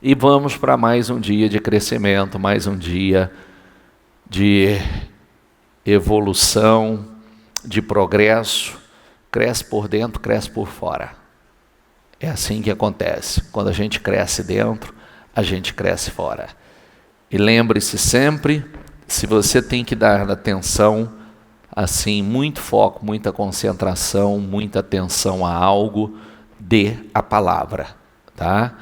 E vamos para mais um dia de crescimento, mais um dia de evolução, de progresso. Cresce por dentro, cresce por fora. É assim que acontece. Quando a gente cresce dentro, a gente cresce fora. E lembre-se sempre, se você tem que dar atenção, assim, muito foco, muita concentração, muita atenção a algo, dê a palavra, tá?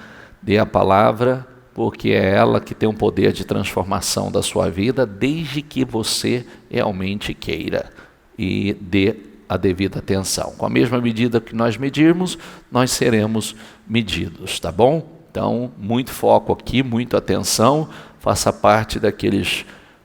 Dê a palavra, porque é ela que tem o poder de transformação da sua vida, desde que você realmente queira e dê a devida atenção. Com a mesma medida que nós medirmos, nós seremos medidos, tá bom? Então, muito foco aqui, muita atenção, faça parte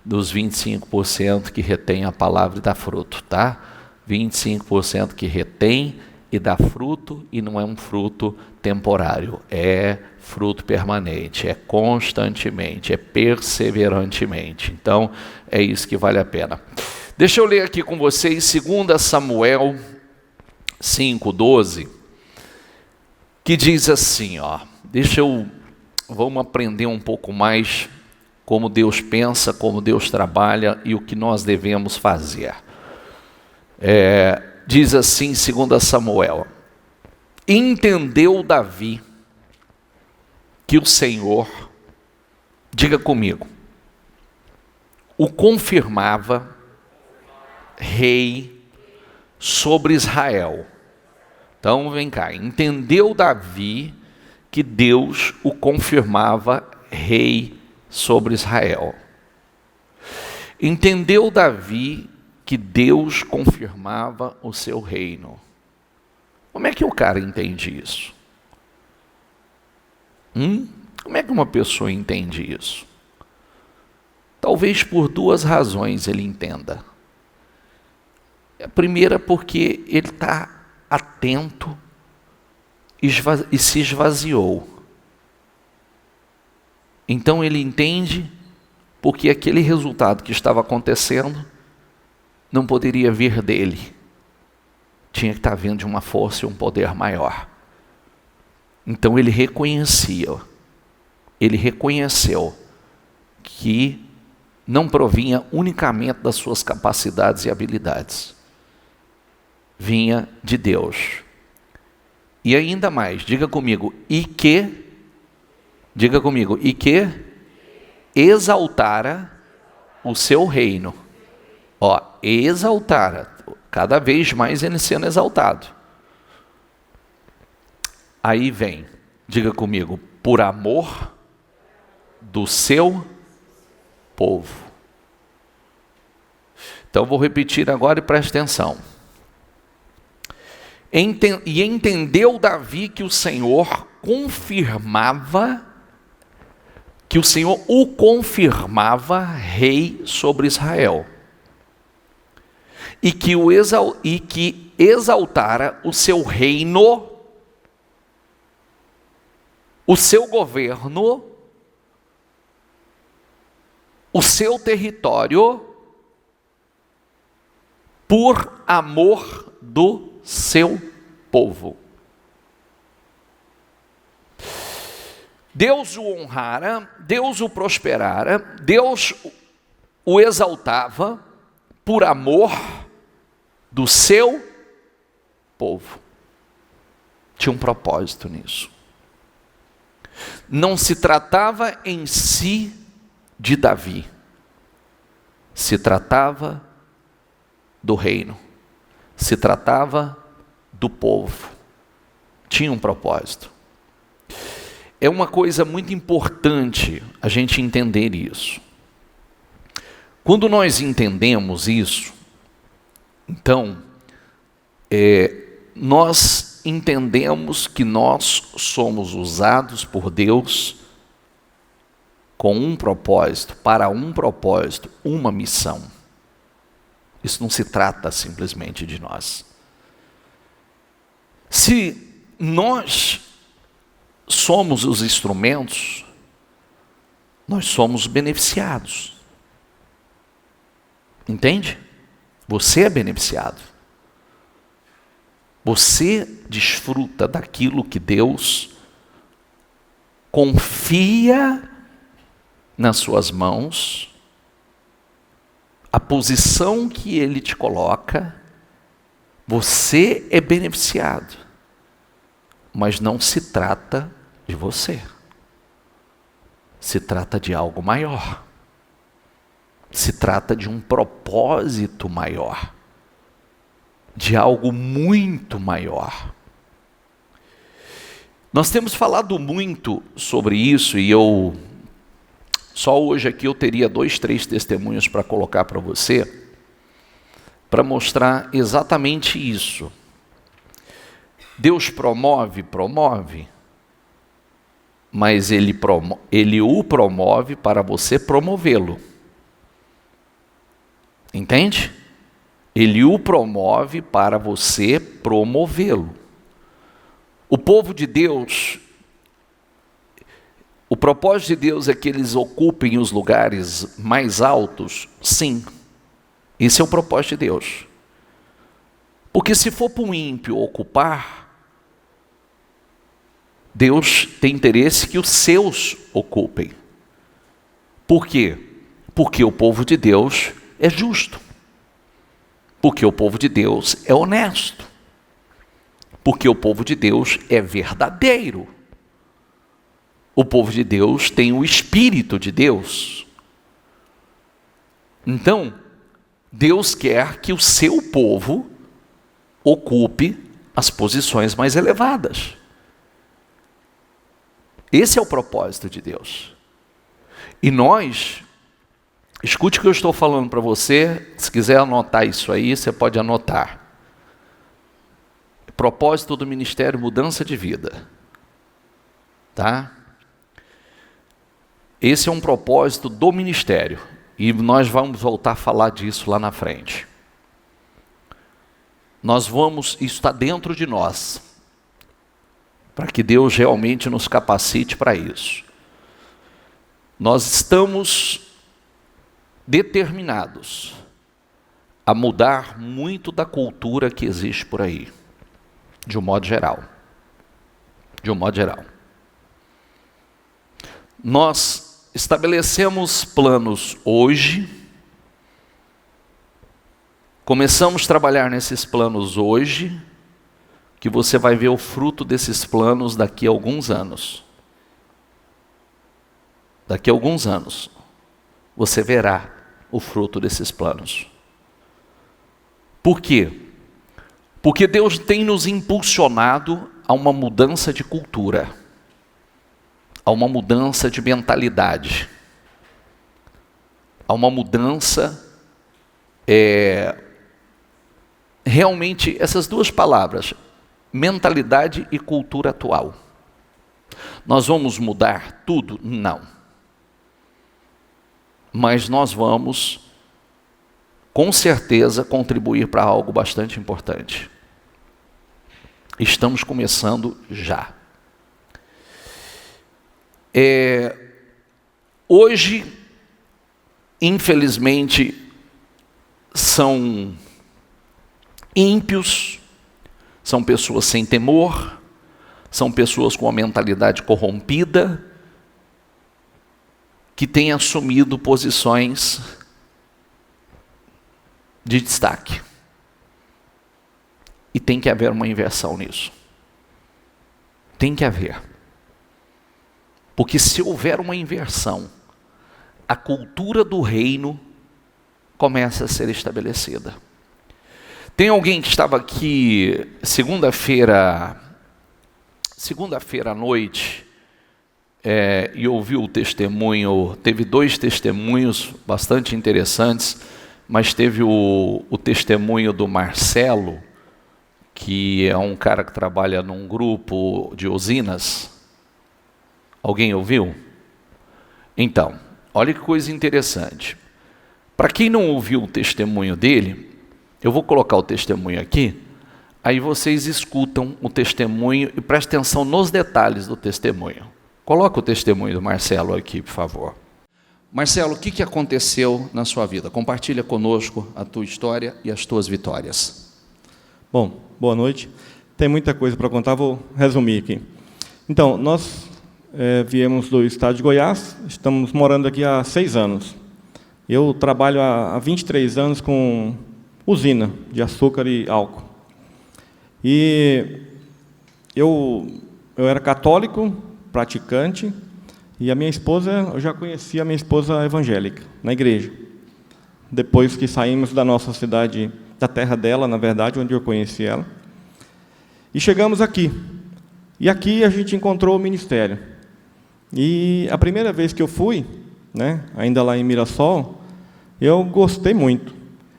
dos 25% que retém a palavra e dá fruto, tá? 25% que retém e dá fruto, e não é um fruto temporário, é fruto permanente, é constantemente, é perseverantemente. Então, é isso que vale a pena. Deixa eu ler aqui com vocês 2 Samuel 5:12, que diz assim, ó, vamos aprender um pouco mais como Deus pensa, como Deus trabalha e o que nós devemos fazer. Diz assim, 2 Samuel: entendeu Davi que o Senhor, diga comigo, o confirmava rei sobre Israel. Então vem cá, entendeu Davi que Deus o confirmava rei sobre Israel. Entendeu Davi que Deus confirmava o seu reino. Como é que o cara entende isso? Como é que uma pessoa entende isso? Talvez por duas razões ele entenda. A primeira, porque ele está atento e se esvaziou. Então ele entende porque aquele resultado que estava acontecendo não poderia vir dele. Tinha que estar vindo de uma força e um poder maior. Então ele reconheceu que não provinha unicamente das suas capacidades e habilidades. Vinha de Deus. E ainda mais, diga comigo, e que exaltara o seu reino. Ó, exaltara, cada vez mais ele sendo exaltado. Aí vem, diga comigo, por amor do seu povo. Então vou repetir agora e preste atenção. E entendeu Davi que o Senhor o confirmava rei sobre Israel, e que exaltara o seu reino, o seu governo, o seu território, por amor do seu povo. Deus o honrara, Deus o prosperara, Deus o exaltava por amor do seu povo. Tinha um propósito nisso. Não se tratava em si de Davi, se tratava do reino, se tratava do povo. Tinha um propósito. É uma coisa muito importante a gente entender isso. Quando nós entendemos isso, então, nós entendemos que nós somos usados por Deus com um propósito, para um propósito, uma missão. Isso não se trata simplesmente de nós. Se nós somos os instrumentos, nós somos beneficiados. Entende? Você é beneficiado. Você desfruta daquilo que Deus confia nas suas mãos, a posição que Ele te coloca, você é beneficiado, mas não se trata de você, se trata de algo maior, se trata de um propósito maior, de algo muito maior. Nós temos falado muito sobre isso e só hoje aqui eu teria 2, 3 testemunhos para colocar para você, para mostrar exatamente isso. Deus promove, mas Ele o promove para você promovê-lo. Entende? Ele o promove para você promovê-lo. O povo de Deus, o propósito de Deus é que eles ocupem os lugares mais altos? Sim, esse é o propósito de Deus. Porque se for para um ímpio ocupar, Deus tem interesse que os seus ocupem. Por quê? Porque o povo de Deus é justo. Porque o povo de Deus é honesto. Porque o povo de Deus é verdadeiro. O povo de Deus tem o Espírito de Deus. Então, Deus quer que o seu povo ocupe as posições mais elevadas. Esse é o propósito de Deus. E nós, escute o que eu estou falando para você, se quiser anotar isso aí, você pode anotar. Propósito do ministério, mudança de vida. Tá? Esse é um propósito do ministério. E nós vamos voltar a falar disso lá na frente. Isso está dentro de nós. Para que Deus realmente nos capacite para isso. Nós estamos determinados a mudar muito da cultura que existe por aí. De um modo geral. De um modo geral. Nós estabelecemos planos hoje. Começamos a trabalhar nesses planos hoje, que você vai ver o fruto desses planos daqui a alguns anos. Daqui a alguns anos, você verá o fruto desses planos. Por quê? Porque Deus tem nos impulsionado a uma mudança de cultura, a uma mudança de mentalidade, a uma mudança, realmente, essas duas palavras, mentalidade e cultura atual. Nós vamos mudar tudo? Não. Mas nós vamos, com certeza, contribuir para algo bastante importante. Estamos começando já. Hoje, infelizmente, são ímpios, são pessoas sem temor, são pessoas com a mentalidade corrompida, que têm assumido posições de destaque. E tem que haver uma inversão nisso. Tem que haver. Porque se houver uma inversão, a cultura do reino começa a ser estabelecida. Tem alguém que estava aqui segunda-feira à noite, e ouviu o testemunho, teve 2 testemunhos bastante interessantes, mas teve o testemunho do Marcelo, que é um cara que trabalha num grupo de usinas. Alguém ouviu? Então, olha que coisa interessante. Para quem não ouviu o testemunho dele, eu vou colocar o testemunho aqui, aí vocês escutam o testemunho e prestem atenção nos detalhes do testemunho. Coloca o testemunho do Marcelo aqui, por favor. Marcelo, o que aconteceu na sua vida? Compartilha conosco a tua história e as tuas vitórias. Bom, boa noite. Tem muita coisa para contar, vou resumir aqui. Então, nós viemos do estado de Goiás, estamos morando aqui há 6 anos. Eu trabalho há 23 anos com usina de açúcar e álcool. E eu era católico, praticante, e a minha esposa, eu já conhecia a minha esposa evangélica, na igreja. Depois que saímos da nossa cidade, da terra dela, na verdade, onde eu conheci ela. E chegamos aqui. E aqui a gente encontrou o ministério. E a primeira vez que eu fui, né, ainda lá em Mirassol, eu gostei muito.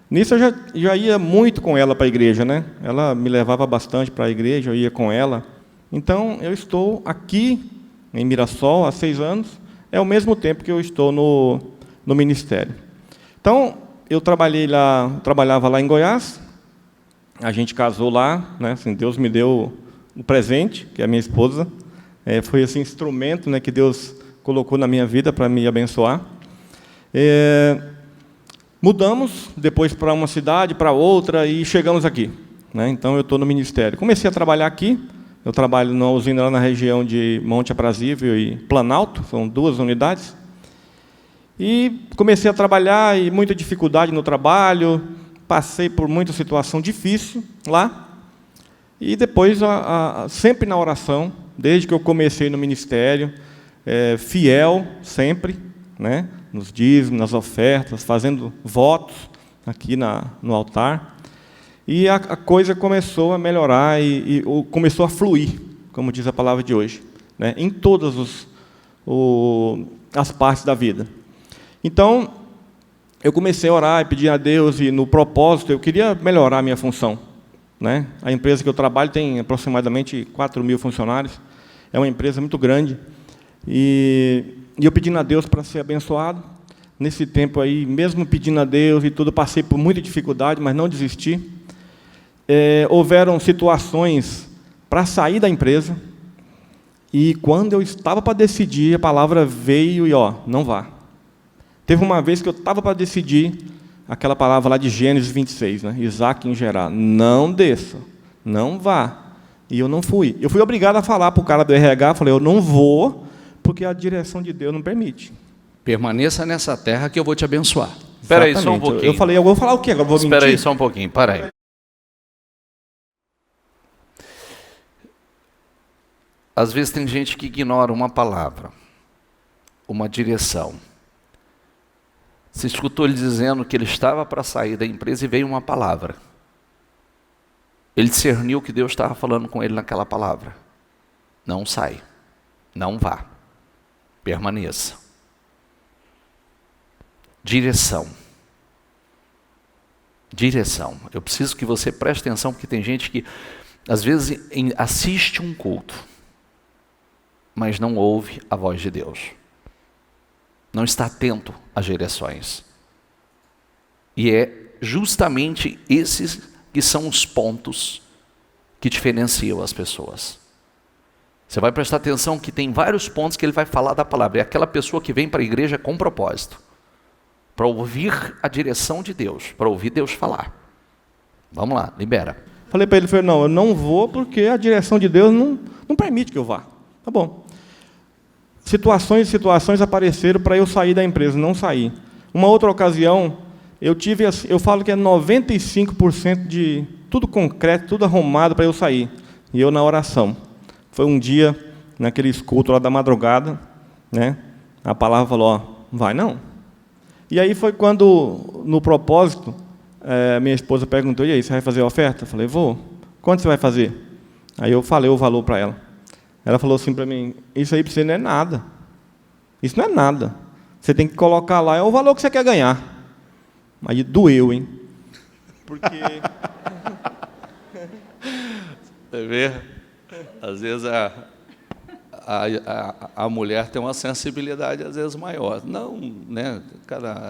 Nisso eu já ia muito com ela para a igreja, né? Ela me levava bastante para a igreja, eu ia com ela. Então, eu estou aqui em Mirassol há 6 anos, é o mesmo tempo que eu estou no ministério. Então, eu trabalhava lá em Goiás, a gente casou lá, né? Assim, Deus me deu o presente, que é a minha esposa. Foi esse instrumento, né, que Deus colocou na minha vida para me abençoar. Mudamos depois para uma cidade, para outra, e chegamos aqui, né? Então, eu estou no ministério. Comecei a trabalhar aqui. Eu trabalho numa usina lá na região de Monte Aprazível e Planalto, são 2 unidades. E comecei a trabalhar, e muita dificuldade no trabalho, passei por muita situação difícil lá. E depois, sempre na oração, desde que eu comecei no ministério, fiel sempre, né, nos dízimos, nas ofertas, fazendo votos aqui no altar. E a coisa começou a melhorar e começou a fluir, como diz a palavra de hoje, né, em todas as partes da vida. Então, eu comecei a orar e pedir a Deus, e no propósito, eu queria melhorar a minha função, né? A empresa que eu trabalho tem aproximadamente 4.000 funcionários, é uma empresa muito grande, e eu pedindo a Deus para ser abençoado. Nesse tempo aí, mesmo pedindo a Deus e tudo, passei por muita dificuldade, mas não desisti. Houveram situações para sair da empresa, e quando eu estava para decidir, a palavra veio e, não vá. Teve uma vez que eu estava para decidir, aquela palavra lá de Gênesis 26, né? Isaac em Gerar, não desça, não vá. E eu não fui. Eu fui obrigado a falar para o cara do RH, falei, eu não vou, porque a direção de Deus não permite. Permaneça nessa terra que eu vou te abençoar. Espera aí só um pouquinho. Eu falei, eu vou falar o quê? Agora vou mentir? Espera aí só um pouquinho, para aí. Às vezes tem gente que ignora uma palavra, uma direção. Você escutou ele dizendo que ele estava para sair da empresa e veio uma palavra. Ele discerniu que Deus estava falando com ele naquela palavra. Não sai, não vá, permaneça. Direção. Direção. Eu preciso que você preste atenção, porque tem gente que, às vezes, assiste um culto, mas não ouve a voz de Deus. Não está atento às direções. E é justamente esses que são os pontos que diferenciam as pessoas. Você vai prestar atenção que tem vários pontos que ele vai falar da palavra. É aquela pessoa que vem para a igreja com propósito, para ouvir a direção de Deus, para ouvir Deus falar. Vamos lá, libera. Falei para ele, não, eu não vou porque a direção de Deus não permite que eu vá. Tá bom. Situações e situações apareceram para eu sair da empresa, não sair. Uma outra ocasião, eu falo que é 95% de tudo concreto, tudo arrumado para eu sair. E eu na oração. Foi um dia, naquele culto lá da madrugada, né? A palavra falou, não vai não. E aí foi quando, no propósito, minha esposa perguntou, e aí, você vai fazer a oferta? Eu falei, vou. Quanto você vai fazer? Aí eu falei o valor para ela. Ela falou assim para mim, isso aí para você não é nada. Isso não é nada. Você tem que colocar lá, é o valor que você quer ganhar. Aí doeu, hein? Porque... Você vê? Às vezes a mulher tem uma sensibilidade, às vezes, maior. Não, né?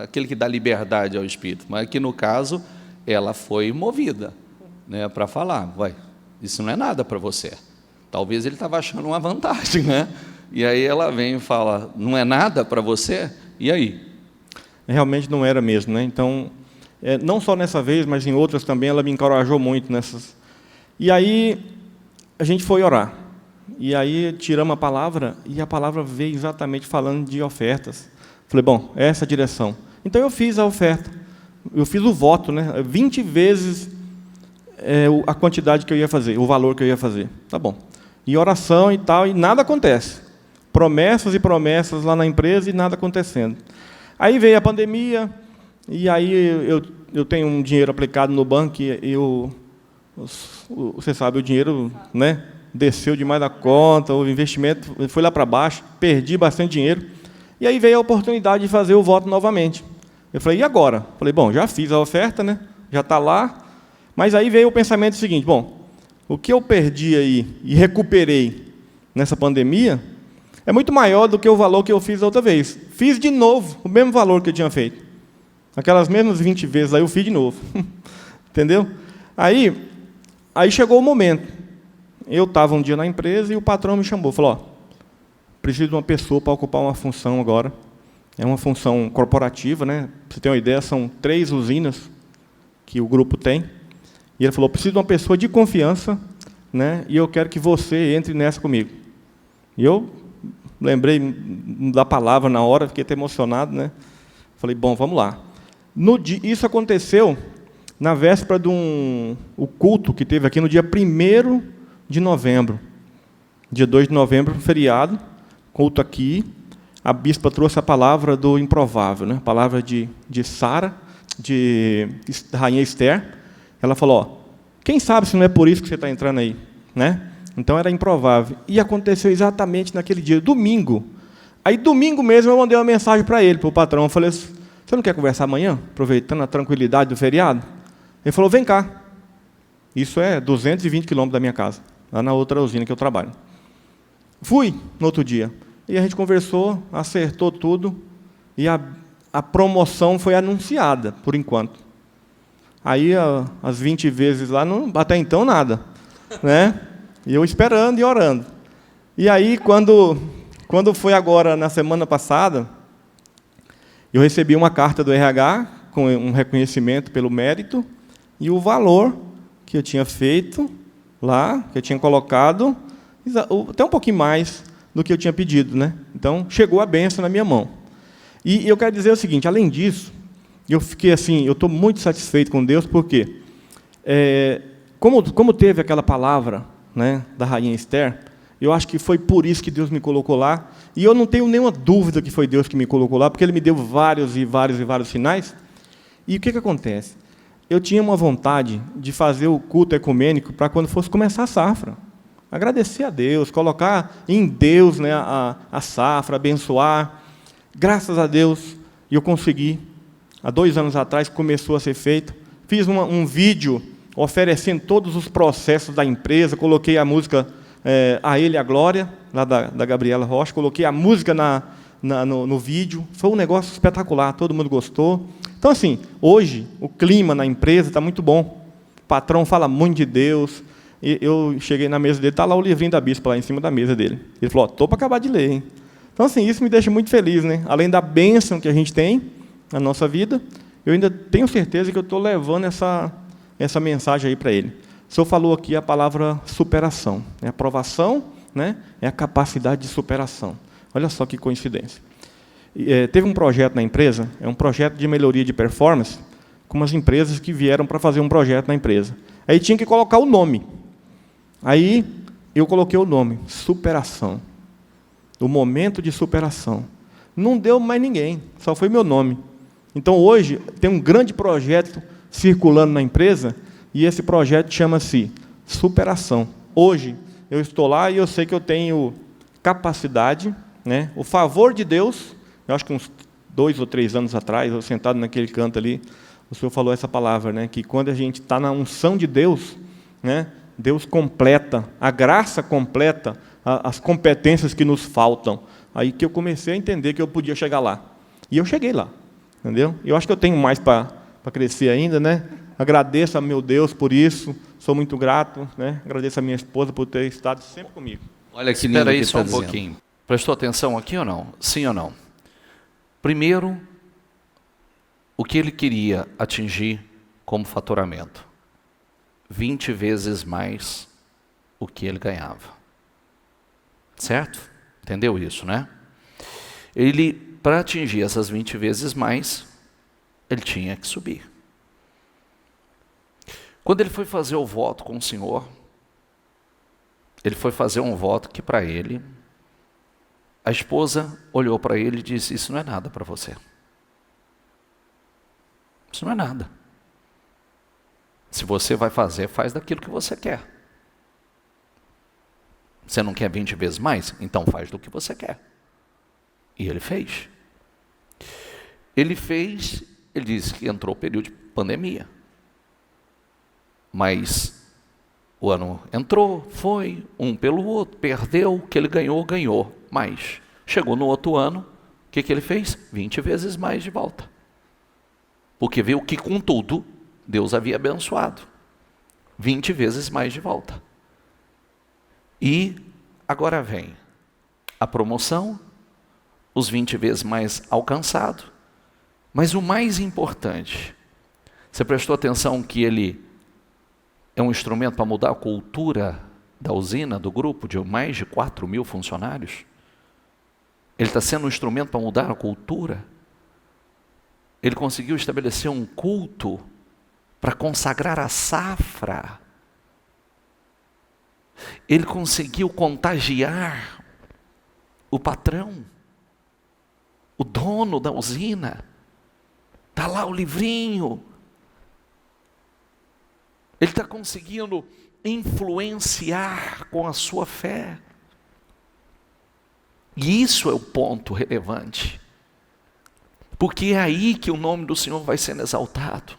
Aquele que dá liberdade ao espírito. Mas aqui, no caso, ela foi movida, né, para falar, isso não é nada para você. Talvez ele estava achando uma vantagem, né? E aí ela vem e fala, não é nada para você? E aí? Realmente não era mesmo, né? Então, não só nessa vez, mas em outras também, ela me encorajou muito nessas. E aí, a gente foi orar. E aí tiramos a palavra, e a palavra veio exatamente falando de ofertas. Falei, bom, é essa a direção. Então eu fiz a oferta, eu fiz o voto, né? 20 vezes a quantidade que eu ia fazer, o valor que eu ia fazer. Tá bom. E oração e tal, e nada acontece. Promessas e promessas lá na empresa e nada acontecendo. Aí veio a pandemia, e aí eu tenho um dinheiro aplicado no banco, e você sabe, o dinheiro, né, desceu demais da conta, o investimento foi lá para baixo, perdi bastante dinheiro. E aí veio a oportunidade de fazer o voto novamente. Eu falei, e agora? Falei, bom, já fiz a oferta, né? Já está lá. Mas aí veio o pensamento seguinte, bom, o que eu perdi aí e recuperei nessa pandemia é muito maior do que o valor que eu fiz da outra vez. Fiz de novo o mesmo valor que eu tinha feito. Aquelas mesmas 20 vezes, aí eu fiz de novo. Entendeu? Aí chegou o momento. Eu estava um dia na empresa e o patrão me chamou. Falou, preciso de uma pessoa para ocupar uma função agora. É uma função corporativa, né? Para você ter uma ideia, são 3 usinas que o grupo tem. E ele falou, preciso de uma pessoa de confiança, né? E eu quero que você entre nessa comigo. E eu lembrei da palavra na hora, fiquei até emocionado, né? Falei, bom, vamos lá. Isso aconteceu na véspera o culto que teve aqui no dia 1º de novembro. Dia 2 de novembro, feriado, culto aqui. A bispa trouxe a palavra do improvável, né? A palavra de Sara, de Rainha Esther. Ela falou, quem sabe se não é por isso que você está entrando aí, né? Então era improvável. E aconteceu exatamente naquele dia, domingo. Aí domingo mesmo eu mandei uma mensagem para ele, para o patrão. Eu falei, você não quer conversar amanhã, aproveitando a tranquilidade do feriado? Ele falou, vem cá. Isso é 220 quilômetros da minha casa, lá na outra usina que eu trabalho. Fui no outro dia. E a gente conversou, acertou tudo, e a promoção foi anunciada, por enquanto. Aí, as 20 vezes lá, até então, nada. Né? E eu esperando e orando. E aí, quando foi agora, na semana passada, eu recebi uma carta do RH, com um reconhecimento pelo mérito, e o valor que eu tinha feito lá, que eu tinha colocado, até um pouquinho mais do que eu tinha pedido, né? Então, chegou a bênção na minha mão. E eu quero dizer o seguinte, além disso, eu fiquei assim, eu estou muito satisfeito com Deus, porque como teve aquela palavra, né, da Rainha Esther, eu acho que foi por isso que Deus me colocou lá, e eu não tenho nenhuma dúvida que foi Deus que me colocou lá, porque Ele me deu vários sinais. E o que acontece? Eu tinha uma vontade de fazer o culto ecumênico para quando fosse começar a safra. Agradecer a Deus, colocar em Deus, né, a safra, abençoar. Graças a Deus, eu consegui. Há 2 anos atrás começou a ser feito. Fiz um vídeo oferecendo todos os processos da empresa, coloquei a música A Ele a Glória, lá da Gabriela Rocha, coloquei a música no vídeo. Foi um negócio espetacular, todo mundo gostou. Então, assim, hoje, o clima na empresa está muito bom. O patrão fala muito de Deus. E eu cheguei na mesa dele, está lá o livrinho da bispa, lá em cima da mesa dele. Ele falou, estou para acabar de ler, hein? Então, assim, isso me deixa muito feliz, né? Além da bênção que a gente tem na nossa vida, eu ainda tenho certeza que eu estou levando essa mensagem aí para ele. O senhor falou aqui a palavra superação. A aprovação, né? É a capacidade de superação. Olha só que coincidência. Teve um projeto na empresa, é um projeto de melhoria de performance, com umas empresas que vieram para fazer um projeto na empresa. Aí tinha que colocar o nome. Aí eu coloquei o nome, superação. O momento de superação. Não deu mais ninguém, só foi meu nome. Então hoje tem um grande projeto circulando na empresa, e esse projeto chama-se Superação. Hoje eu estou lá e eu sei que eu tenho capacidade, né, o favor de Deus. Eu acho que uns 2 ou 3 anos atrás, eu sentado naquele canto ali, o senhor falou essa palavra, né, que quando a gente está na unção de Deus, né, Deus completa, a graça completa as competências que nos faltam. Aí que eu comecei a entender que eu podia chegar lá. E eu cheguei lá, entendeu? Eu acho que eu tenho mais para crescer ainda, né? Agradeço a meu Deus por isso, sou muito grato, né? Agradeço a minha esposa por ter estado sempre comigo. Olha que espera aí só um pouquinho. Prestou atenção aqui ou não? Sim ou não? Primeiro, o que ele queria atingir como faturamento? 20 vezes mais o que ele ganhava. Certo? Entendeu isso, né? Ele, para atingir essas 20 vezes mais, ele tinha que subir. Quando ele foi fazer o voto com o Senhor, ele foi fazer um voto que para ele, a esposa olhou para ele e disse: isso não é nada para você. Isso não é nada. Se você vai fazer, faz daquilo que você quer. Você não quer 20 vezes mais? Então faz do que você quer. E ele fez. Ele fez, ele disse que entrou o período de pandemia. Mas o ano entrou, foi, um pelo outro, perdeu, o que ele ganhou, ganhou. Mas chegou no outro ano, o que ele fez? 20 vezes mais de volta. Porque viu que com tudo, Deus havia abençoado. 20 vezes mais de volta. E agora vem a promoção, os 20 vezes mais alcançado. Mas o mais importante, você prestou atenção que ele é um instrumento para mudar a cultura da usina, do grupo de mais de 4.000 funcionários? Ele está sendo um instrumento para mudar a cultura. Ele conseguiu estabelecer um culto para consagrar a safra. Ele conseguiu contagiar o patrão, o dono da usina. Está lá o livrinho. Ele está conseguindo influenciar com a sua fé. E isso é o ponto relevante. Porque é aí que o nome do Senhor vai sendo exaltado.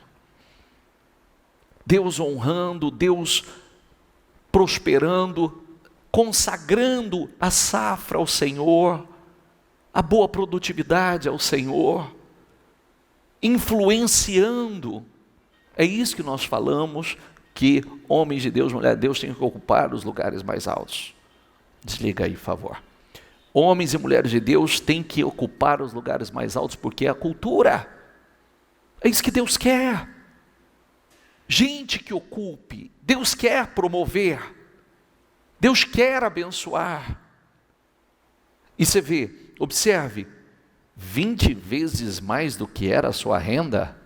Deus honrando, Deus prosperando, consagrando a safra ao Senhor, a boa produtividade ao Senhor, influenciando. É isso que nós falamos, que homens de Deus, mulheres de Deus têm que ocupar os lugares mais altos. Desliga aí, por favor. Homens e mulheres de Deus têm que ocupar os lugares mais altos, porque é a cultura. É isso que Deus quer. Gente que ocupe. Deus quer promover. Deus quer abençoar. E você vê, observe, 20 vezes mais do que era a sua renda.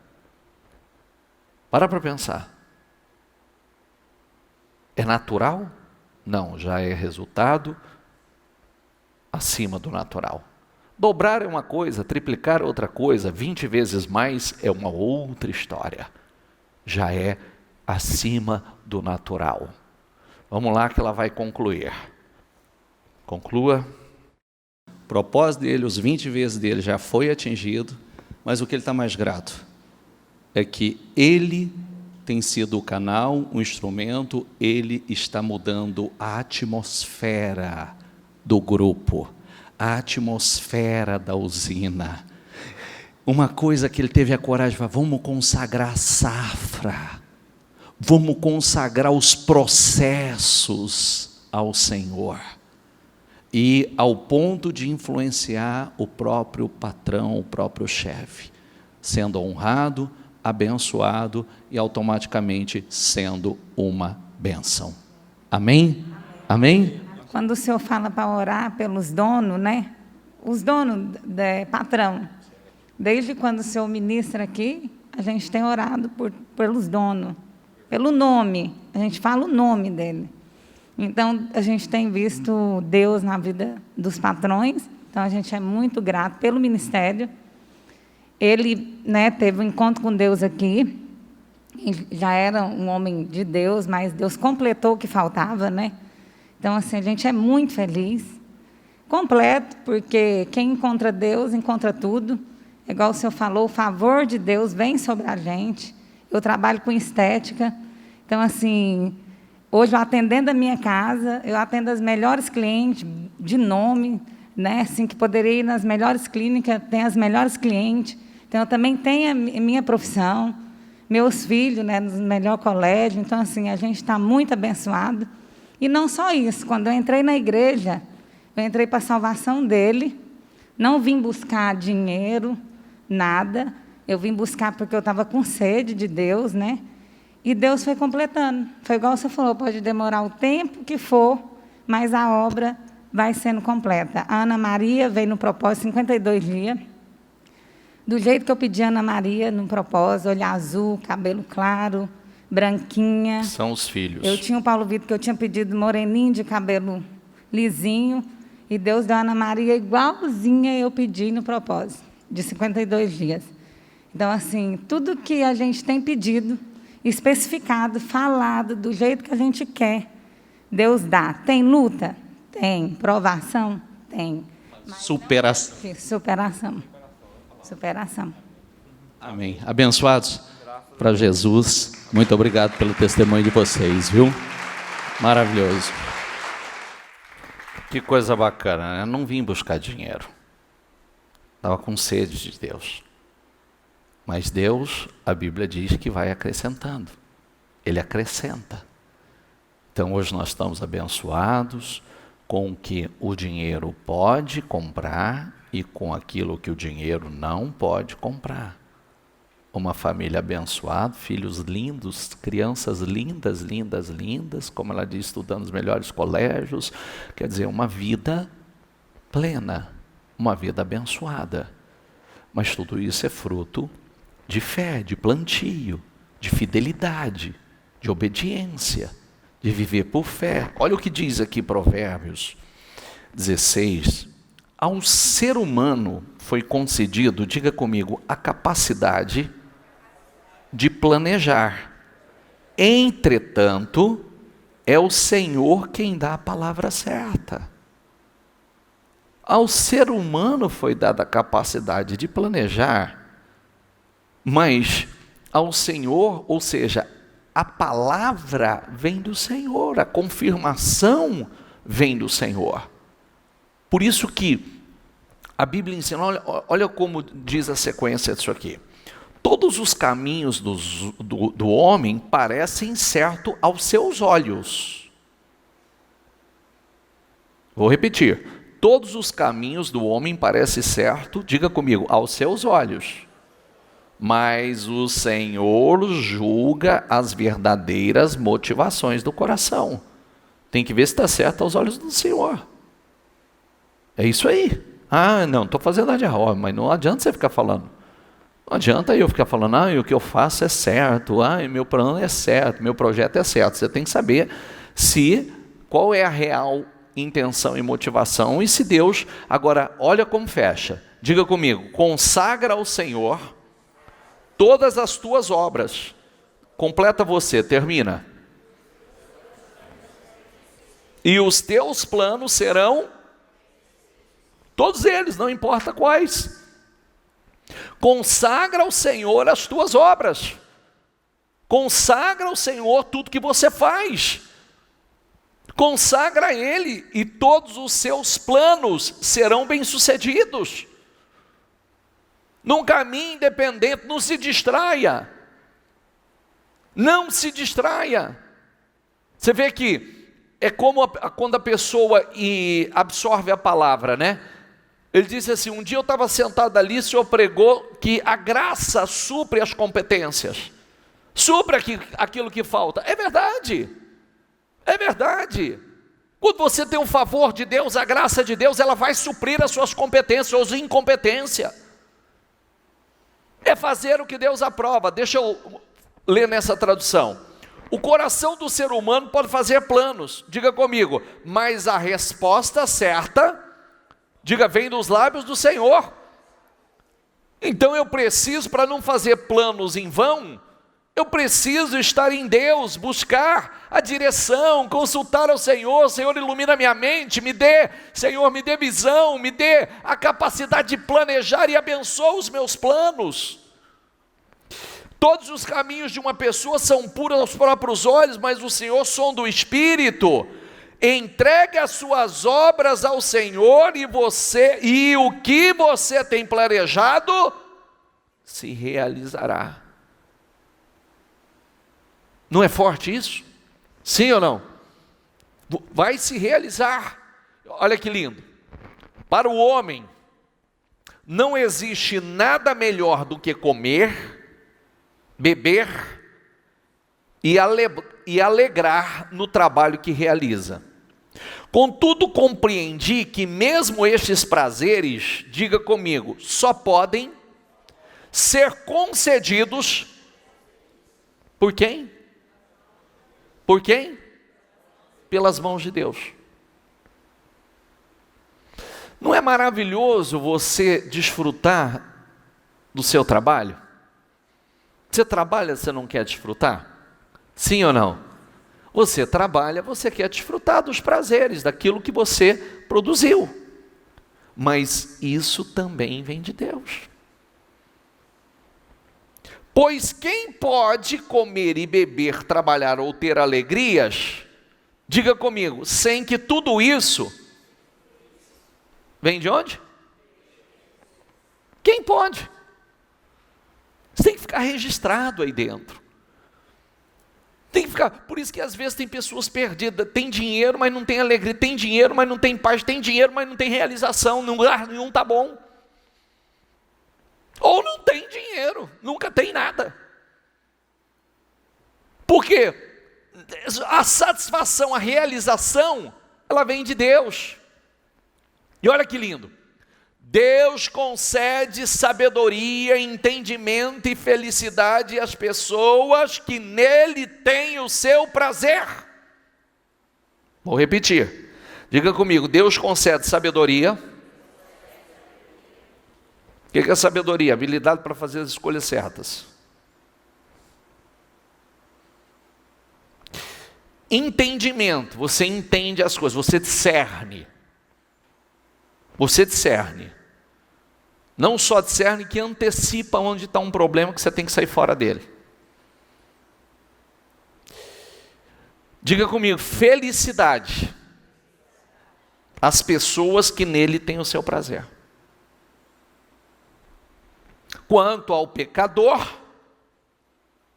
Para pensar. É natural? Não, já é resultado acima do natural. Dobrar é uma coisa, triplicar é outra coisa, 20 vezes mais é uma outra história. Já é acima do natural. Vamos lá que ela vai concluir. Conclua. O propósito dele, os 20 vezes dele já foi atingido, mas o que ele está mais grato é que ele tem sido o canal, o instrumento, ele está mudando a atmosfera do grupo, a atmosfera da usina. Uma coisa que ele teve a coragem de falar: vamos consagrar a safra, vamos consagrar os processos ao Senhor. E ao ponto de influenciar o próprio patrão, o próprio chefe, sendo honrado, abençoado e automaticamente sendo uma bênção. Amém? Amém? Quando o senhor fala para orar pelos donos, né? Os donos, patrão, desde quando o senhor ministra aqui, a gente tem orado pelos donos, pelo nome, a gente fala o nome dele. Então, a gente tem visto Deus na vida dos patrões, então a gente é muito grato pelo ministério. Ele, né, teve um encontro com Deus aqui, já era um homem de Deus, mas Deus completou o que faltava, né? Então, assim, a gente é muito feliz, completo, porque quem encontra Deus, encontra tudo. Igual o senhor falou, o favor de Deus vem sobre a gente. Eu trabalho com estética, então, assim, hoje eu atendendo a minha casa, eu atendo as melhores clientes, de nome, né, assim, que poderia ir nas melhores clínicas, tem as melhores clientes. Então, eu também tenho a minha profissão, meus filhos, né, no melhor colégio. Então, assim, a gente está muito abençoado. E não só isso, quando eu entrei na igreja, eu entrei para a salvação dele, não vim buscar dinheiro, nada, eu vim buscar porque eu estava com sede de Deus, né? E Deus foi completando. Foi igual você falou, pode demorar o tempo que for, mas a obra vai sendo completa. A Ana Maria veio no propósito 52 dias. Do jeito que eu pedi a Ana Maria no propósito, olho azul, cabelo claro, branquinha. São os filhos. Eu tinha o Paulo Vitor, que eu tinha pedido moreninho de cabelo lisinho, e Deus deu a Ana Maria igualzinha eu pedi no propósito, de 52 dias. Então, assim, tudo que a gente tem pedido, especificado, falado, do jeito que a gente quer, Deus dá. Tem luta? Tem. Provação? Tem. Superação. Superação. Superação. Amém. Abençoados para Jesus. Muito obrigado pelo testemunho de vocês, viu? Maravilhoso. Que coisa bacana, né? Eu não vim buscar dinheiro. Estava com sede de Deus. Mas Deus, a Bíblia diz que vai acrescentando. Ele acrescenta. Então hoje nós estamos abençoados com o que o dinheiro pode comprar e com aquilo que o dinheiro não pode comprar. Uma família abençoada, filhos lindos, crianças lindas, lindas, lindas, como ela diz, estudando nos melhores colégios. Quer dizer, uma vida plena, uma vida abençoada. Mas tudo isso é fruto de fé, de plantio, de fidelidade, de obediência, de viver por fé. Olha o que diz aqui Provérbios 16. Ao ser humano foi concedido, diga comigo, a capacidade de planejar. Entretanto, é o Senhor quem dá a palavra certa. Ao ser humano foi dada a capacidade de planejar, mas ao Senhor, ou seja, a palavra vem do Senhor, a confirmação vem do Senhor. Por isso que a Bíblia ensina, olha como diz a sequência disso aqui. Todos os caminhos do homem parecem certos aos seus olhos. Vou repetir. Todos os caminhos do homem parecem certos, diga comigo, aos seus olhos. Mas o Senhor julga as verdadeiras motivações do coração. Tem que ver se está certo aos olhos do Senhor. É isso aí. Ah, não, estou fazendo nada de errado, mas não adianta você ficar falando. Não adianta eu ficar falando, o que eu faço é certo, meu plano é certo, meu projeto é certo. Você tem que saber qual é a real intenção e motivação, e se Deus, agora olha como fecha, diga comigo, consagra ao Senhor todas as tuas obras, completa você, termina, e os teus planos serão, todos eles, não importa quais, consagra ao Senhor as tuas obras, consagra ao Senhor tudo que você faz, consagra a Ele e todos os seus planos serão bem-sucedidos. Num caminho independente, não se distraia. Não se distraia. Você vê que é como quando a pessoa absorve a palavra, né? Ele disse assim, um dia eu estava sentado ali, o Senhor pregou que a graça supre as competências. Supre aquilo que falta. É verdade. É verdade. Quando você tem o favor de Deus, a graça de Deus, ela vai suprir as suas competências ou sua incompetência. É fazer o que Deus aprova. Deixa eu ler nessa tradução. O coração do ser humano pode fazer planos, diga comigo, mas a resposta certa, diga, vem dos lábios do Senhor. Então eu preciso, para não fazer planos em vão, eu preciso estar em Deus, buscar a direção, consultar ao Senhor. Senhor, ilumina minha mente, Senhor, me dê visão, me dê a capacidade de planejar e abençoa os meus planos. Todos os caminhos de uma pessoa são puros aos próprios olhos, mas o Senhor sonda o espírito. Entregue as suas obras ao Senhor e o que você tem planejado se realizará. Não é forte isso? Sim ou não? Vai se realizar. Olha que lindo. Para o homem, não existe nada melhor do que comer, beber e alegrar no trabalho que realiza. Contudo, compreendi que mesmo estes prazeres, diga comigo, só podem ser concedidos por quem? Por quem? Pelas mãos de Deus. Não é maravilhoso você desfrutar do seu trabalho? Você trabalha, você não quer desfrutar? Sim ou não? Você trabalha, você quer desfrutar dos prazeres, daquilo que você produziu. Mas isso também vem de Deus. Pois quem pode comer e beber, trabalhar ou ter alegrias, diga comigo, sem que tudo isso vem de onde? Quem pode? Você tem que ficar registrado aí dentro. Tem que ficar, por isso que às vezes tem pessoas perdidas, tem dinheiro, mas não tem alegria, tem dinheiro, mas não tem paz, tem dinheiro, mas não tem realização, em lugar nenhum está bom. Ou não tem dinheiro, nunca tem nada. Por quê? A satisfação, a realização, ela vem de Deus. E olha que lindo. Deus concede sabedoria, entendimento e felicidade às pessoas que nele têm o seu prazer. Vou repetir. Diga comigo, Deus concede sabedoria. O que é sabedoria? Habilidade para fazer as escolhas certas. Entendimento, você entende as coisas, você discerne. Você discerne. Não só discerne, que antecipa onde está um problema que você tem que sair fora dele. Diga comigo, felicidade. As pessoas que nele têm o seu prazer. Quanto ao pecador,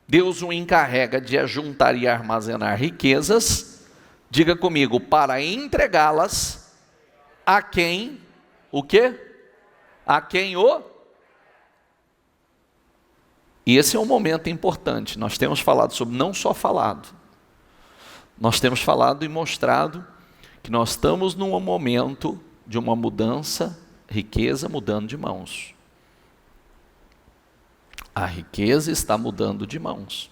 Deus o encarrega de ajuntar e armazenar riquezas, diga comigo, para entregá-las a quem, o quê? A quem o? E esse é um momento importante, nós temos falado sobre, não só falado, nós temos falado e mostrado que nós estamos num momento de uma mudança, riqueza mudando de mãos. A riqueza está mudando de mãos.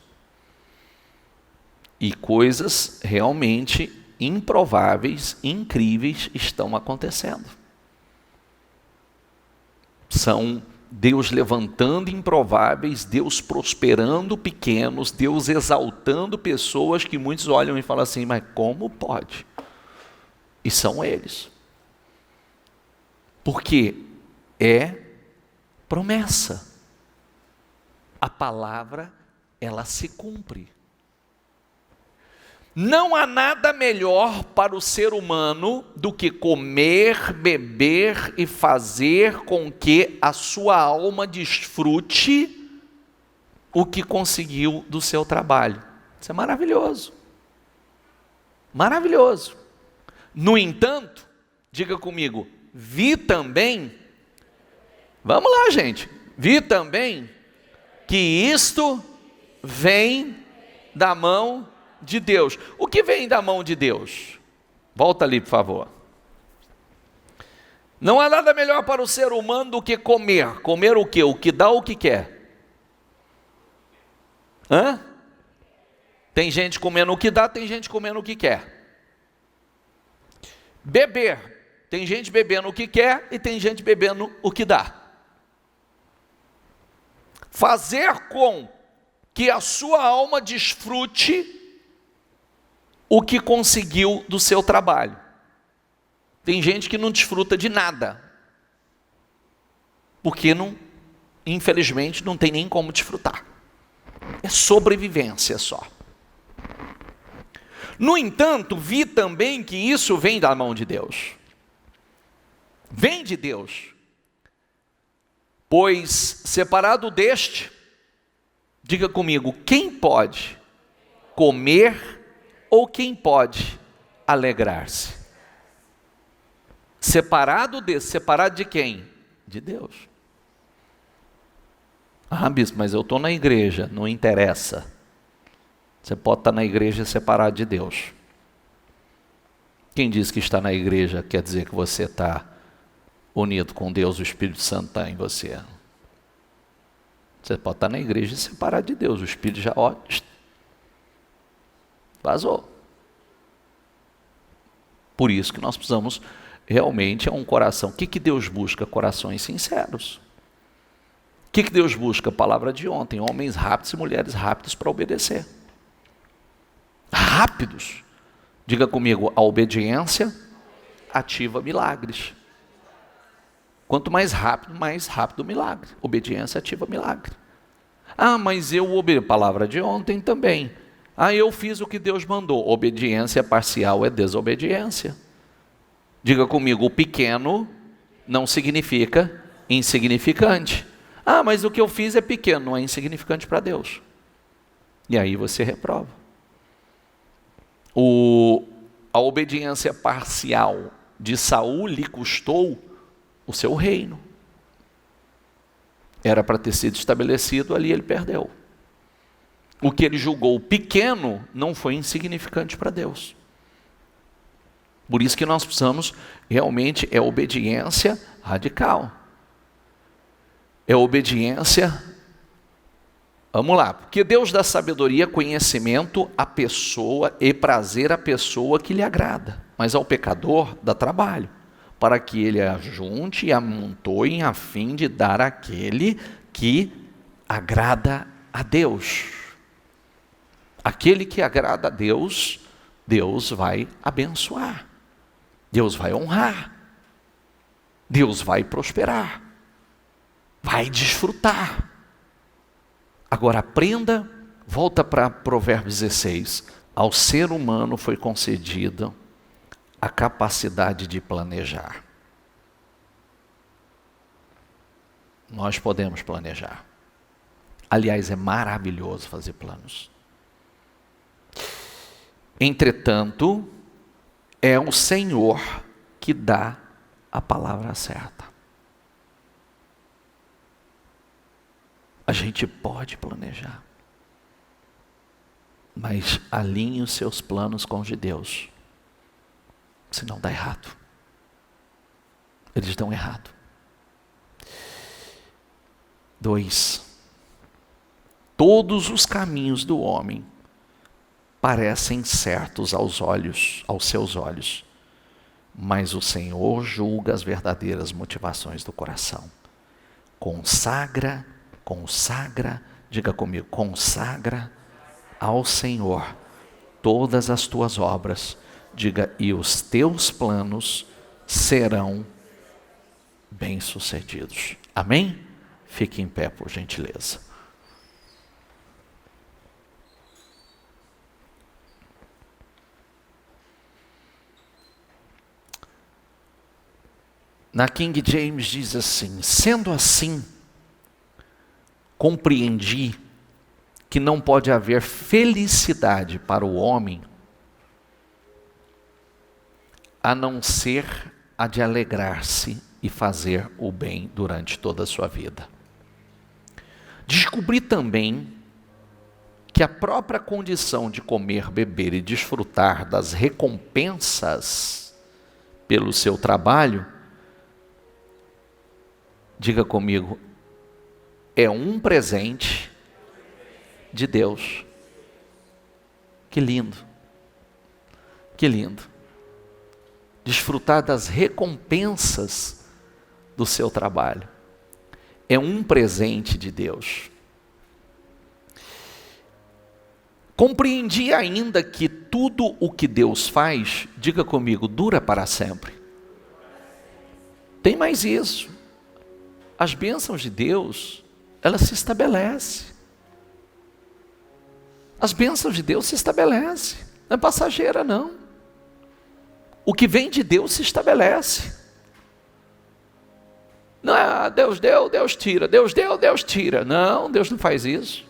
E coisas realmente improváveis, incríveis estão acontecendo. São Deus levantando improváveis, Deus prosperando pequenos, Deus exaltando pessoas que muitos olham e falam assim, mas como pode? E são eles. Porque é promessa. A palavra, ela se cumpre. Não há nada melhor para o ser humano do que comer, beber e fazer com que a sua alma desfrute o que conseguiu do seu trabalho. Isso é maravilhoso. Maravilhoso. No entanto, diga comigo, vi também, vamos lá gente, vi também que isto vem da mão de Deus. O que vem da mão de Deus? Volta ali, por favor. Não há nada melhor para o ser humano do que comer. Comer o quê? O que dá ou o que quer? Hã? Tem gente comendo o que dá, tem gente comendo o que quer. Beber. Tem gente bebendo o que quer e tem gente bebendo o que dá. Fazer com que a sua alma desfrute o que conseguiu do seu trabalho. Tem gente que não desfruta de nada, porque não, infelizmente não tem nem como desfrutar. É sobrevivência só. No entanto, vi também que isso vem da mão de Deus. Vem de Deus. Pois separado deste, diga comigo, quem pode comer ou quem pode alegrar-se? Separado desse, separado de quem? De Deus. Ah, bispo, mas eu estou na igreja, não interessa. Você pode estar na igreja separado de Deus. Quem diz que está na igreja quer dizer que você está unido com Deus, o Espírito Santo está em você. Você pode estar na igreja e separado de Deus, o Espírito já vazou. Por isso que nós precisamos realmente um coração. O que Deus busca? Corações sinceros. O que Deus busca? Palavra de ontem, homens rápidos e mulheres rápidos para obedecer. Rápidos. Diga comigo, a obediência ativa milagres. Quanto mais rápido o milagre. Obediência ativa milagre. Ah, mas eu obedeci. Palavra de ontem também. Ah, eu fiz o que Deus mandou. Obediência parcial é desobediência. Diga comigo, o pequeno não significa insignificante. Ah, mas o que eu fiz é pequeno, não é insignificante para Deus. E aí você reprova. A obediência parcial de Saul lhe custou o seu reino. Era para ter sido estabelecido, ali ele perdeu. O que ele julgou pequeno não foi insignificante para Deus. Por isso que nós precisamos, realmente, é obediência radical. É obediência, vamos lá, porque Deus dá sabedoria, conhecimento à pessoa e prazer à pessoa que lhe agrada. Mas ao pecador dá trabalho, para que ele ajunte e amontoe a fim de dar àquele que agrada a Deus. Aquele que agrada a Deus, Deus vai abençoar, Deus vai honrar, Deus vai prosperar, vai desfrutar. Agora aprenda, volta para Provérbios 16. Ao ser humano foi concedida a capacidade de planejar. Nós podemos planejar. Aliás, é maravilhoso fazer planos. Entretanto, é o Senhor que dá a palavra certa. A gente pode planejar, mas alinhe os seus planos com os de Deus, senão dá errado. Eles dão errado. 2. Todos os caminhos do homem parecem certos aos seus olhos, mas o Senhor julga as verdadeiras motivações do coração. Consagra, diga comigo, consagra ao Senhor todas as tuas obras, diga, e os teus planos serão bem-sucedidos. Amém? Fique em pé, por gentileza. Na King James diz assim: sendo assim, compreendi que não pode haver felicidade para o homem a não ser a de alegrar-se e fazer o bem durante toda a sua vida. Descobri também que a própria condição de comer, beber e desfrutar das recompensas pelo seu trabalho, diga comigo, é um presente de Deus. Que lindo, que lindo. Desfrutar das recompensas do seu trabalho é um presente de Deus. Compreendi ainda que tudo o que Deus faz, diga comigo, dura para sempre. Tem mais isso. As bênçãos de Deus, elas se estabelecem. As bênçãos de Deus se estabelecem. Não é passageira, não. O que vem de Deus se estabelece. Não é Deus deu, Deus tira. Deus deu, Deus tira. Não, Deus não faz isso.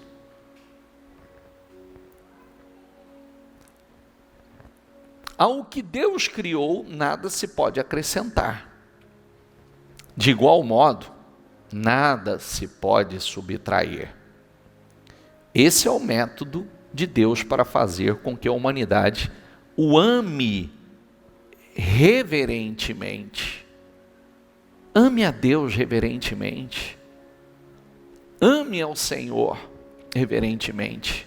Ao que Deus criou, nada se pode acrescentar. De igual modo, nada se pode subtrair. Esse é o método de Deus para fazer com que a humanidade o ame reverentemente. Ame a Deus reverentemente. Ame ao Senhor reverentemente.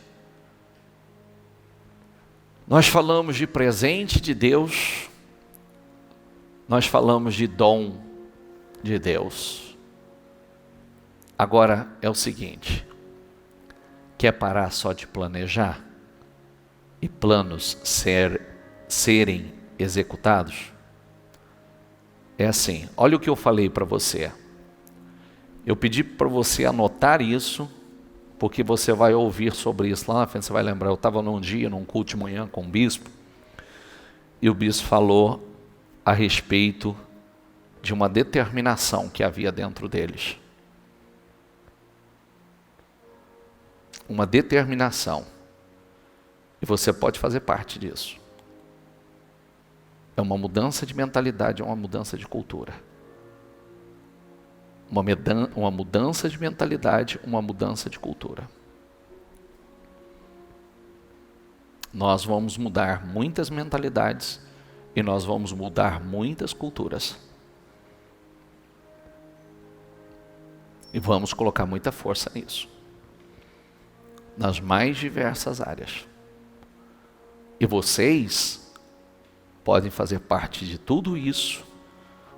Nós falamos de presente de Deus, nós falamos de dom de Deus. Agora é o seguinte, quer parar só de planejar e planos serem executados? É assim, olha o que eu falei para você. Eu pedi para você anotar isso, porque você vai ouvir sobre isso lá na frente, você vai lembrar. Eu estava num dia, num culto de manhã com o bispo, e o bispo falou a respeito de uma determinação que havia dentro deles. Uma determinação. E você pode fazer parte disso. É uma mudança de mentalidade, é uma mudança de cultura. Uma mudança de mentalidade, uma mudança de cultura. Nós vamos mudar muitas mentalidades e nós vamos mudar muitas culturas. E vamos colocar muita força nisso. Nas mais diversas áreas. E vocês podem fazer parte de tudo isso,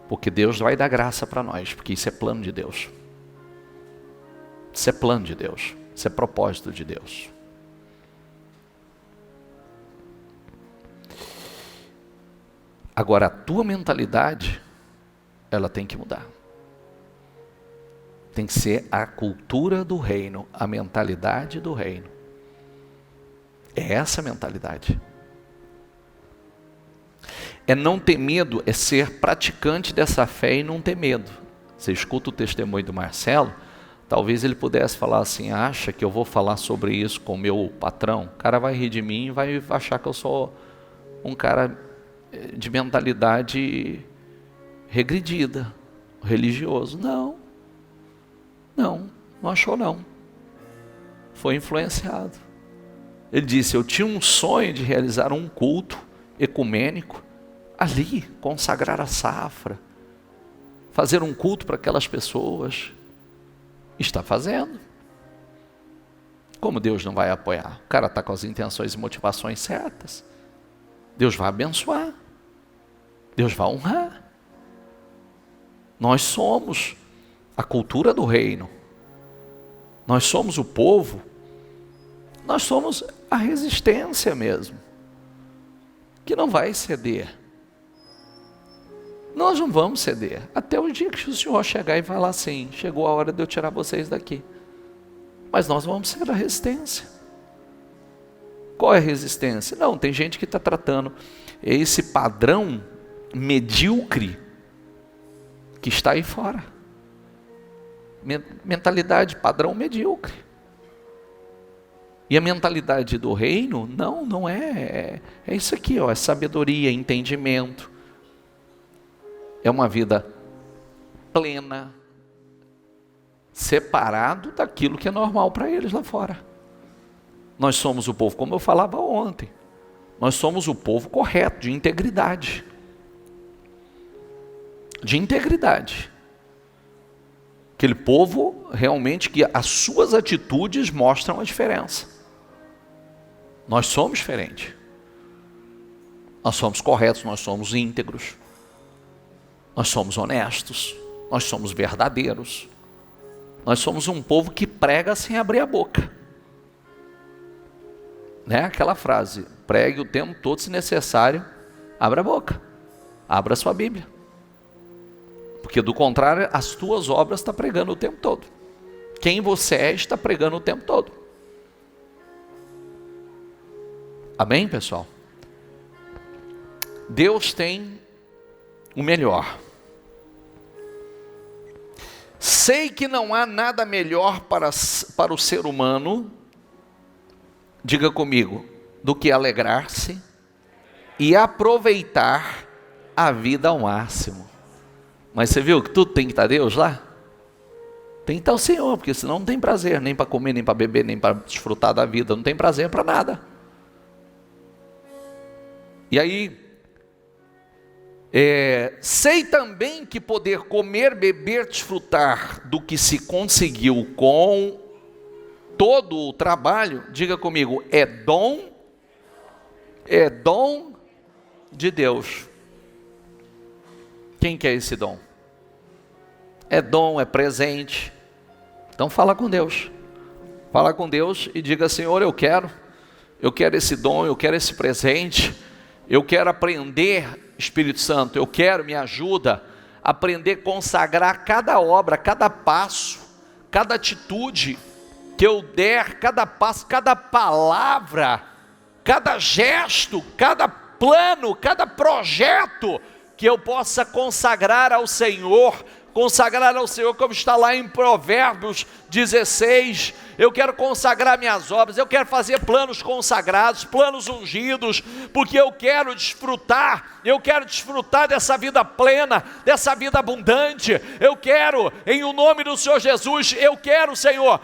porque Deus vai dar graça para nós, porque isso é plano de Deus. Isso é plano de Deus, isso é propósito de Deus. Agora, a tua mentalidade, ela tem que mudar. Tem que ser a cultura do reino, a mentalidade do reino. É essa a mentalidade. É não ter medo, é ser praticante dessa fé e não ter medo. Você escuta o testemunho do Marcelo, talvez ele pudesse falar assim, acha que eu vou falar sobre isso com o meu patrão? O cara vai rir de mim e vai achar que eu sou um cara de mentalidade regredida, religioso. Não achou não. Foi influenciado. Ele disse, eu tinha um sonho de realizar um culto ecumênico, ali, consagrar a safra, fazer um culto para aquelas pessoas. Está fazendo. Como Deus não vai apoiar? O cara está com as intenções e motivações certas. Deus vai abençoar. Deus vai honrar. Nós somos a cultura do reino. Nós somos o povo. Nós somos a resistência mesmo, que não vai ceder. Nós não vamos ceder, até o dia que o Senhor chegar e falar assim, chegou a hora de eu tirar vocês daqui. Mas nós vamos ser a resistência. Qual é a resistência? Não, tem gente que está tratando esse padrão medíocre que está aí fora. Mentalidade, padrão medíocre. E a mentalidade do reino, não é. É isso aqui, ó, é sabedoria, entendimento. É uma vida plena, separado daquilo que é normal para eles lá fora. Nós somos o povo, como eu falava ontem, nós somos o povo correto, de integridade. De integridade. Aquele povo realmente que as suas atitudes mostram a diferença. Nós somos diferentes. Nós somos corretos, nós somos íntegros. Nós somos honestos, nós somos verdadeiros. Nós somos um povo que prega sem abrir a boca. Né? Aquela frase, pregue o tempo todo, se necessário, abra a boca, abra a sua Bíblia. Porque do contrário, as tuas obras estão pregando o tempo todo. Quem você é está pregando o tempo todo. Amém, pessoal? Deus tem o melhor. Sei que não há nada melhor para o ser humano, diga comigo, do que alegrar-se e aproveitar a vida ao máximo. Mas você viu que tudo tem que estar Deus lá? Tem que estar o Senhor, porque senão não tem prazer, nem para comer, nem para beber, nem para desfrutar da vida, não tem prazer para nada. E aí, Sei também que poder comer, beber, desfrutar do que se conseguiu com todo o trabalho, diga comigo, é dom de Deus. Quem quer esse dom? É dom, é presente. Então fala com Deus. Fala com Deus e diga: Senhor, eu quero esse dom, eu quero esse presente, eu quero aprender, Espírito Santo, eu quero, me ajuda a aprender a consagrar cada obra, cada passo, cada atitude que eu der, cada passo, cada palavra, cada gesto, cada plano, cada projeto, que eu possa consagrar ao Senhor, como está lá em Provérbios 16, eu quero consagrar minhas obras, eu quero fazer planos consagrados, planos ungidos, porque eu quero desfrutar dessa vida plena, dessa vida abundante. Eu quero, em o nome do Senhor Jesus, Senhor,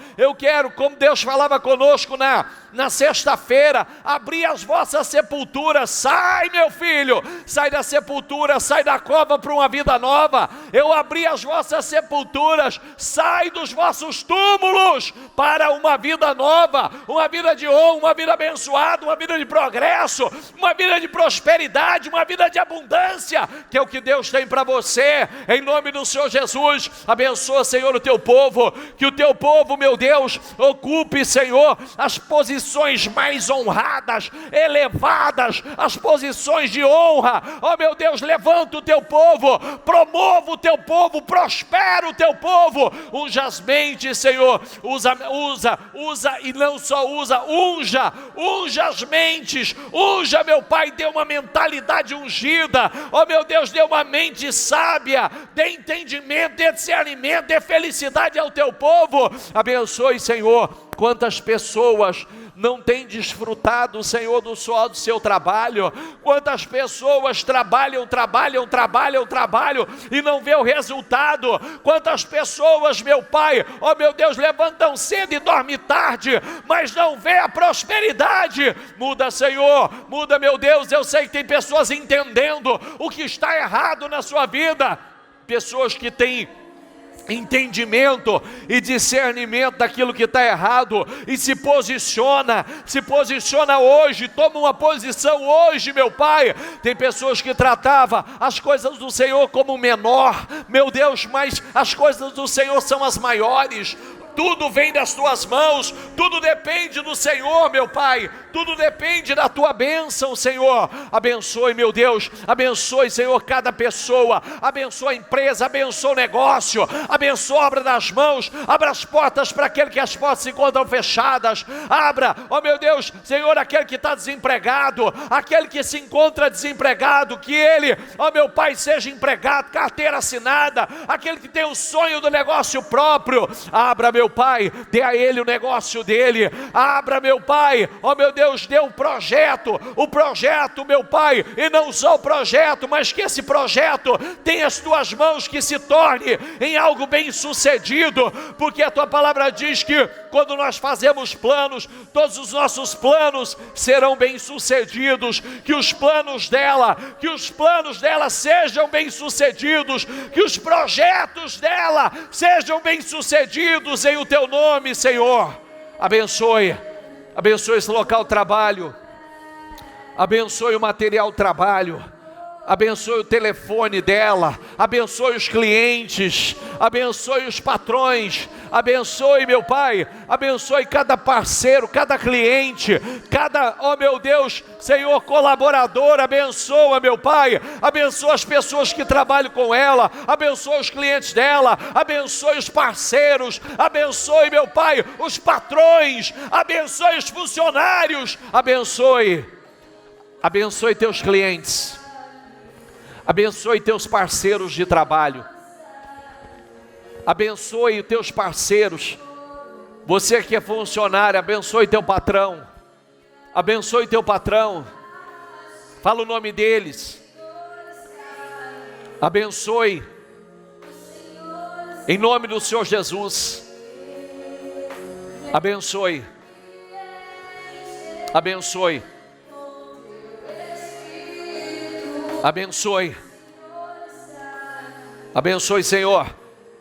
como Deus falava conosco na sexta-feira, abrir as vossas sepulturas. Sai, meu filho, sai da sepultura, sai da cova para uma vida nova. Eu abri as vossas sepulturas, sai dos vossos túmulos para uma vida nova, uma vida de honra, uma vida abençoada, uma vida de progresso, uma vida de prosperidade, uma vida de abundância, que é o que Deus tem para você, em nome do Senhor Jesus. Abençoa, Senhor, o teu povo, que o teu povo, meu Deus, ocupe, Senhor, as posições mais honradas, elevadas, as posições de honra. Ó, meu Deus, levanta o teu povo, promova o teu povo, prospera o teu povo, unja as mentes, Senhor, usa e não só usa, unja as mentes, unja, meu Pai, dê uma mentalidade ungida, ó meu Deus, dê uma mente sábia, dê entendimento, dê discernimento, dê felicidade ao teu povo. Abençoe, Senhor, quantas pessoas não tem desfrutado, Senhor, do suor do seu trabalho. Quantas pessoas trabalham e não vê o resultado. Quantas pessoas, meu Pai, ó meu Deus, levantam cedo e dormem tarde, mas não vê a prosperidade. Muda, Senhor, muda, meu Deus. Eu sei que tem pessoas entendendo o que está errado na sua vida, pessoas que têm entendimento e discernimento daquilo que está errado, e se posiciona hoje, toma uma posição hoje, meu Pai. Tem pessoas que tratavam as coisas do Senhor como menor, meu Deus, mas as coisas do Senhor são as maiores. Tudo vem das tuas mãos, tudo depende do Senhor, meu Pai, tudo depende da tua bênção, Senhor. Abençoe, meu Deus, abençoe, Senhor, cada pessoa, abençoa a empresa, abençoa o negócio, abençoa a obra das mãos, abra as portas para aquele que as portas se encontram fechadas, abra, ó meu Deus, Senhor, aquele que está desempregado, aquele que se encontra desempregado, que ele, ó meu Pai, seja empregado, carteira assinada, aquele que tem o sonho do negócio próprio, abra, meu Pai, dê a ele o negócio dele, abra, meu Pai, ó meu Deus, dê o projeto, meu Pai, e não só o projeto, mas que esse projeto tenha as tuas mãos, que se torne em algo bem sucedido, porque a tua palavra diz que quando nós fazemos planos, todos os nossos planos serão bem sucedidos, que os planos dela sejam bem sucedidos, que os projetos dela sejam bem sucedidos em o teu nome, Senhor. Abençoe esse local de trabalho, abençoe o material de trabalho, abençoe o telefone dela, abençoe os clientes, abençoe os patrões, abençoe, meu Pai, abençoe cada parceiro, cada cliente, ó meu Deus, Senhor, colaborador, abençoa, meu Pai, abençoa as pessoas que trabalham com ela, abençoa os clientes dela, abençoe os parceiros, abençoe, meu Pai, os patrões, abençoe os funcionários, abençoe teus clientes, abençoe teus parceiros de trabalho, abençoe os teus parceiros. Você que é funcionário, abençoe teu patrão, fala o nome deles, abençoe, em nome do Senhor Jesus, abençoe, abençoe, Abençoe, Senhor.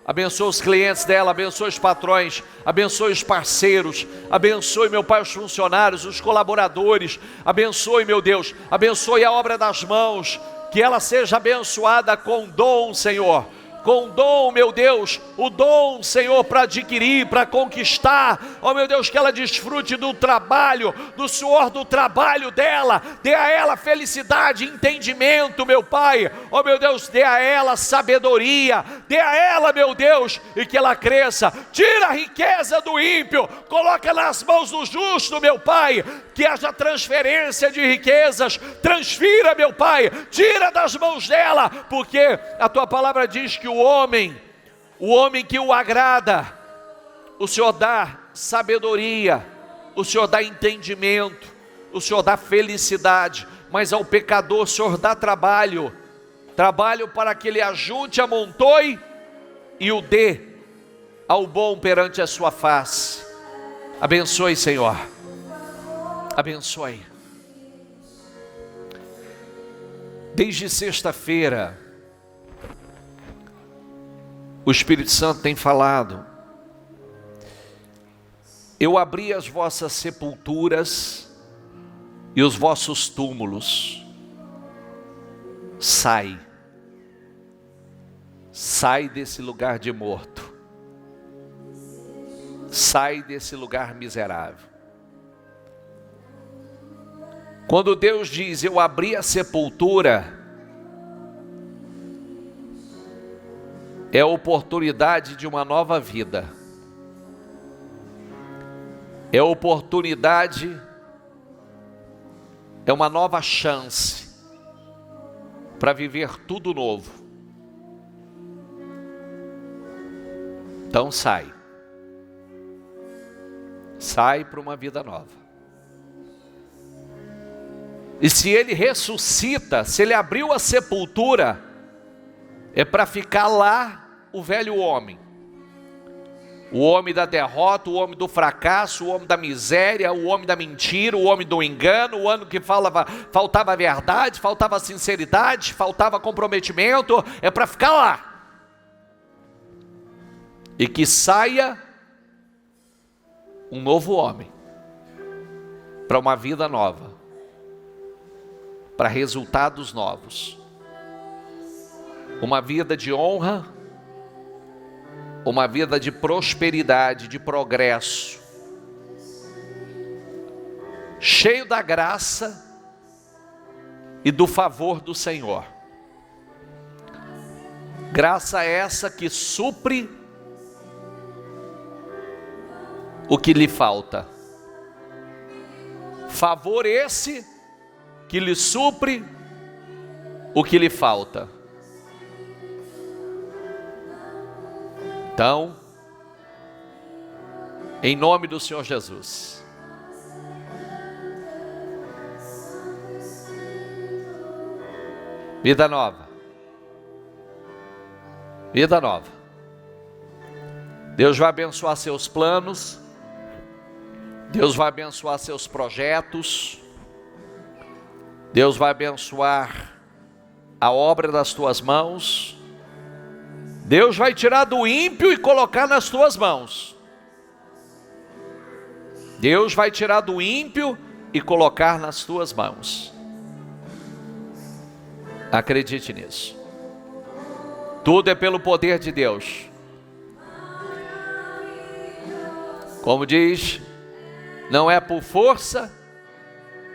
Abençoe os clientes dela, abençoe os patrões, abençoe os parceiros, abençoe, meu Pai, os funcionários, os colaboradores, abençoe, meu Deus, abençoe a obra das mãos, que ela seja abençoada com dom, Senhor. Com dom, meu Deus, o dom, Senhor, para adquirir, para conquistar, ó meu Deus, que ela desfrute do trabalho, do suor do trabalho dela, dê a ela felicidade, entendimento, meu Pai, ó meu Deus, dê a ela sabedoria, dê a ela, meu Deus, e que ela cresça, tira a riqueza do ímpio, coloca nas mãos do justo, meu Pai, que haja transferência de riquezas, transfira, meu Pai, tira das mãos dela, porque a tua palavra diz que o homem que o agrada, o Senhor dá sabedoria, o Senhor dá entendimento, o Senhor dá felicidade, mas ao pecador o Senhor dá trabalho para que ele ajunte, amontoe e o dê ao bom perante a sua face. Abençoe, Senhor, abençoe. Desde sexta-feira, o Espírito Santo tem falado: eu abri as vossas sepulturas e os vossos túmulos. Sai desse lugar de morto, sai desse lugar miserável. Quando Deus diz eu abri a sepultura, é a oportunidade de uma nova vida, é a oportunidade, é uma nova chance para viver tudo novo. Então sai para uma vida nova. E se ele ressuscita, se ele abriu a sepultura, é para ficar lá o velho homem, o homem da derrota, o homem do fracasso, o homem da miséria, o homem da mentira, o homem do engano, o homem que faltava verdade, faltava sinceridade, faltava comprometimento, é para ficar lá. E que saia um novo homem, para uma vida nova, para resultados novos, uma vida de honra, uma vida de prosperidade, de progresso, cheio da graça e do favor do Senhor. Graça essa que supre o que lhe falta, favor esse que lhe supre o que lhe falta. Então, em nome do Senhor Jesus, vida nova, vida nova. Deus vai abençoar seus planos, Deus vai abençoar seus projetos, Deus vai abençoar a obra das tuas mãos. Deus vai tirar do ímpio e colocar nas tuas mãos. Deus vai tirar do ímpio e colocar nas tuas mãos. Acredite nisso. Tudo é pelo poder de Deus. Como diz, não é por força,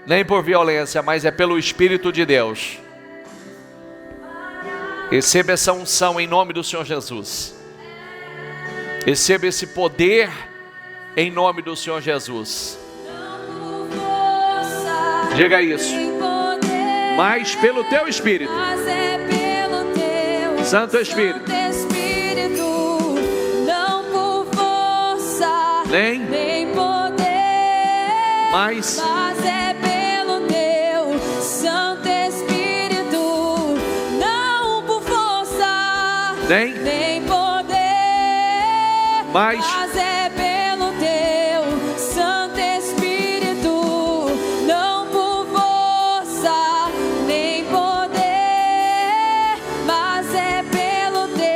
nem por violência, mas é pelo Espírito de Deus. Receba essa unção em nome do Senhor Jesus. Receba esse poder em nome do Senhor Jesus. Diga isso. Mas pelo teu Espírito. Santo Espírito. Não por força, nem poder. Mas é pelo teu Santo Espírito. Não por força, nem poder. Mas é pelo teu Santo Espírito. Não por força, nem poder. Mas é pelo teu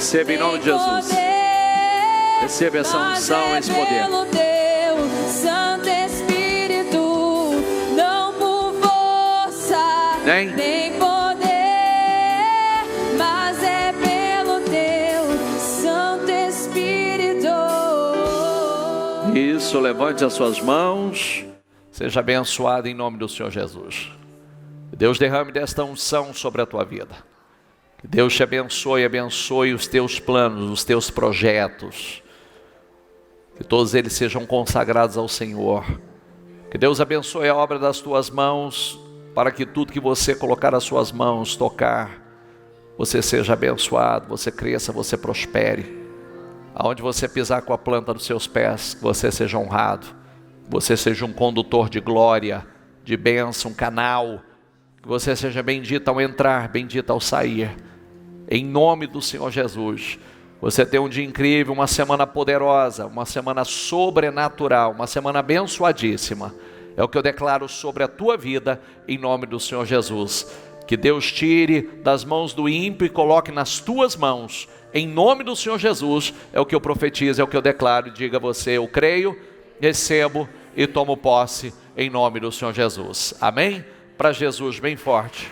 Receba em nome de Jesus. Receba essa unção, esse poder. Pelo teu Santo Espírito, não por força, Nem poder, mas é pelo teu Santo Espírito. Isso, levante as suas mãos. Seja abençoado em nome do Senhor Jesus. Que Deus derrame desta unção sobre a tua vida. Que Deus te abençoe, abençoe os teus planos, os teus projetos. Que todos eles sejam consagrados ao Senhor. Que Deus abençoe a obra das tuas mãos, para que tudo que você colocar as suas mãos, tocar, você seja abençoado, você cresça, você prospere. Aonde você pisar com a planta dos seus pés, que você seja honrado, que você seja um condutor de glória, de bênção, um canal, que você seja bendito ao entrar, bendito ao sair. Em nome do Senhor Jesus. Você tem um dia incrível, uma semana poderosa, uma semana sobrenatural, uma semana abençoadíssima. É o que eu declaro sobre a tua vida, em nome do Senhor Jesus. Que Deus tire das mãos do ímpio e coloque nas tuas mãos, em nome do Senhor Jesus. É o que eu profetizo, é o que eu declaro. Diga a você: eu creio, recebo e tomo posse, em nome do Senhor Jesus. Amém? Para Jesus, bem forte.